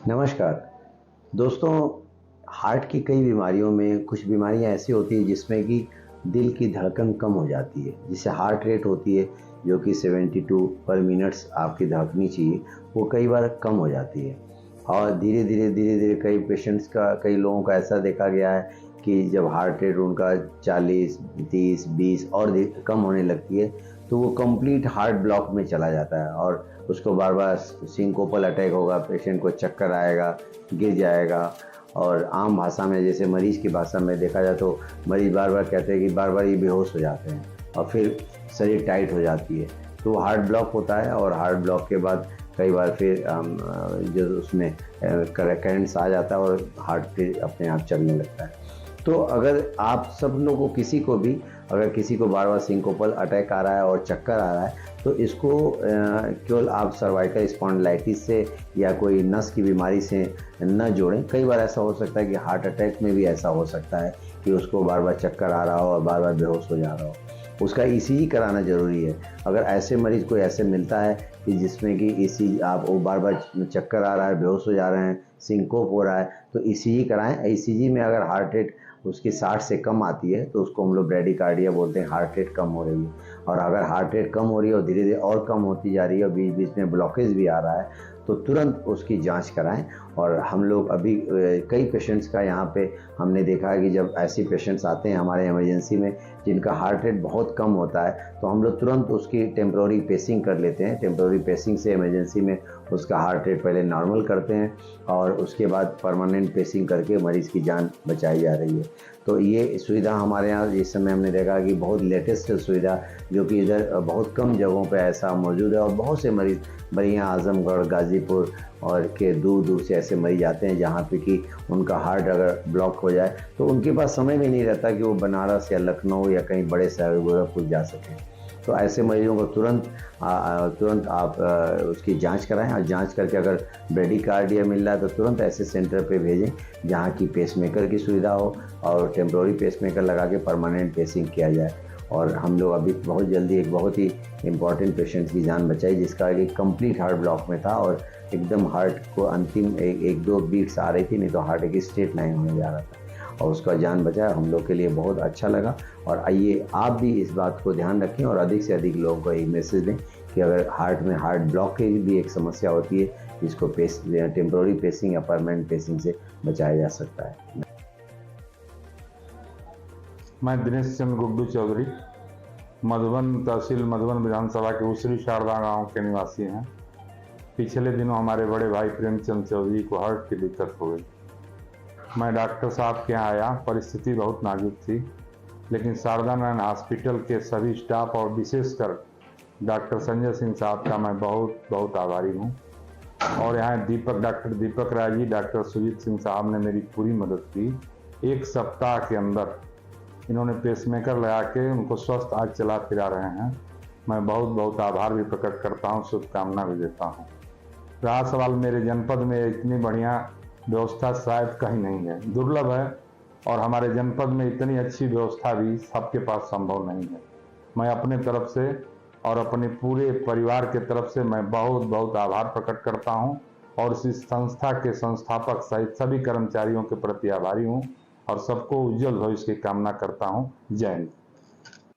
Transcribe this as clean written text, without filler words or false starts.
नमस्कार दोस्तों। हार्ट की कई बीमारियों में कुछ बीमारियां ऐसी होती हैं जिसमें कि दिल की धड़कन कम हो जाती है, जिससे हार्ट रेट होती है जो कि 72 पर मिनट्स आपकी धड़कनी चाहिए, वो कई बार कम हो जाती है। और धीरे धीरे कई लोगों का ऐसा देखा गया है कि जब हार्ट रेट उनका 40 30 20 और कम होने लगती है तो वो कंप्लीट हार्ट ब्लॉक में चला जाता है और उसको बार बार सिंकोपल अटैक होगा, पेशेंट को चक्कर आएगा, गिर जाएगा। और आम भाषा में, जैसे मरीज़ की भाषा में देखा जाए तो मरीज़ बार बार कहते हैं कि बार बार ये बेहोश हो जाते हैं और फिर शरीर टाइट हो जाती है, तो हार्ट ब्लॉक होता है। और हार्ट ब्लॉक के बाद कई बार फिर जो उसमें करंट्स आ जाता है और हार्ट फिर अपने आप चलने लगता है। तो अगर आप सब लोगों को अगर किसी को बार बार सिंकोपल अटैक आ रहा है और चक्कर आ रहा है तो इसको केवल आप सर्वाइकल स्पॉन्डिलाइटिस से या कोई नस की बीमारी से न जोड़ें। कई बार ऐसा हो सकता है कि हार्ट अटैक में भी ऐसा हो सकता है कि उसको बार बार चक्कर आ रहा हो और बार बार बेहोश हो जा रहा हो, उसका ईसीजी कराना ज़रूरी है। अगर ऐसे मरीज़ कोई ऐसे मिलता है कि जिसमें कि ईसीजी आप वो बार बार चक्कर आ रहा है, बेहोश हो जा रहे हैं, सिंकोप हो रहा है, तो ईसीजी कराएं। ईसीजी में अगर हार्ट रेट उसकी 60 से कम आती है तो उसको हम लोग ब्रेडिकार्डिया बोलते हैं, हार्ट रेट कम हो रही है। और अगर हार्ट रेट कम हो रही है और धीरे धीरे और कम होती जा रही है और बीच बीच में ब्लॉकेज भी आ रहा है तो तुरंत उसकी जांच कराएं। और हम लोग अभी कई पेशेंट्स का यहाँ पे हमने देखा है कि जब ऐसे पेशेंट्स आते हैं हमारे इमरजेंसी में जिनका हार्ट रेट बहुत कम होता है तो हम लोग तुरंत उसकी टेम्प्रोरी पेसिंग कर लेते हैं। टेम्प्रोरी पेसिंग से इमरजेंसी में उसका हार्ट रेट पहले नॉर्मल करते हैं और उसके बाद परमानेंट पेसिंग करके मरीज़ की जान बचाई जा रही है। तो ये सुविधा हमारे यहाँ इस समय हमने देखा कि बहुत लेटेस्ट सुविधा जो कि इधर बहुत कम जगहों पे ऐसा मौजूद है। और बहुत से मरीज़ बलिया, आजमगढ़, गाज़ीपुर और के दूर दूर से ऐसे मरीज आते हैं जहाँ पे कि उनका हार्ट अगर ब्लॉक हो जाए तो उनके पास समय भी नहीं रहता कि वो बनारस या लखनऊ या कहीं बड़े शहर गोरखपुर जा सकें। तो ऐसे मरीजों को तुरंत आप उसकी जांच कराएं और जांच करके अगर ब्रेडिकार्डिया मिल रहा है तो तुरंत ऐसे सेंटर पे भेजें जहाँ की पेसमेकर की सुविधा हो और टेम्प्रोरी पेसमेकर लगा के परमानेंट पेसिंग किया जाए। और हम लोग अभी बहुत जल्दी एक बहुत ही इम्पॉर्टेंट पेशेंट की जान बचाई जिसका एक कंप्लीट हार्ट ब्लॉक में था और एकदम हार्ट को अंतिम एक दो बीट्स आ रही थी, नहीं तो हार्ट एक स्ट्रेट लाइन होने जा रहा था और उसका जान बचाया। हम लोग के लिए बहुत अच्छा लगा। और आइए आप भी इस बात को ध्यान रखें और अधिक से अधिक लोगों को एक मैसेज दें कि अगर हार्ट में हार्ट ब्लॉक की भी एक समस्या होती है जिसको टेम्प्रोरी पेसिंग या परमानेंट पेसिंग से बचाया जा सकता है। मैं दिनेश चंद्र गुड्डू चौधरी मधुबन तहसील मधुबन विधानसभा के उसरी शारदा गांव के निवासी हैं। पिछले दिनों हमारे बड़े भाई प्रेमचंद चौधरी को हार्ट की दिक्कत हो गई। मैं डॉक्टर साहब के यहाँ आया, परिस्थिति बहुत नाजुक थी, लेकिन शारदा नारायण हॉस्पिटल के सभी स्टाफ और विशेषकर डॉक्टर संजय सिंह साहब का मैं बहुत बहुत आभारी हूँ। और यहाँ डॉक्टर दीपक राय जी, डॉक्टर सुजीत सिंह साहब ने मेरी पूरी मदद की। एक सप्ताह के अंदर इन्होंने पेसमेकर लगा के उनको स्वस्थ आज चला फिरा रहे हैं। मैं बहुत बहुत आभार भी प्रकट करता हूँ, शुभकामना भी देता हूँ। रहा सवाल मेरे जनपद में इतनी बढ़िया व्यवस्था शायद कहीं नहीं है, दुर्लभ है। और हमारे जनपद में इतनी अच्छी व्यवस्था भी सबके पास संभव नहीं है। मैं अपने तरफ से और अपने पूरे परिवार के तरफ से मैं बहुत बहुत आभार प्रकट करता हूँ और इस संस्था के संस्थापक सहित सभी कर्मचारियों के प्रति आभारी हूँ और सबको उज्जवल भविष्य की कामना करता हूँ। जय हिंद।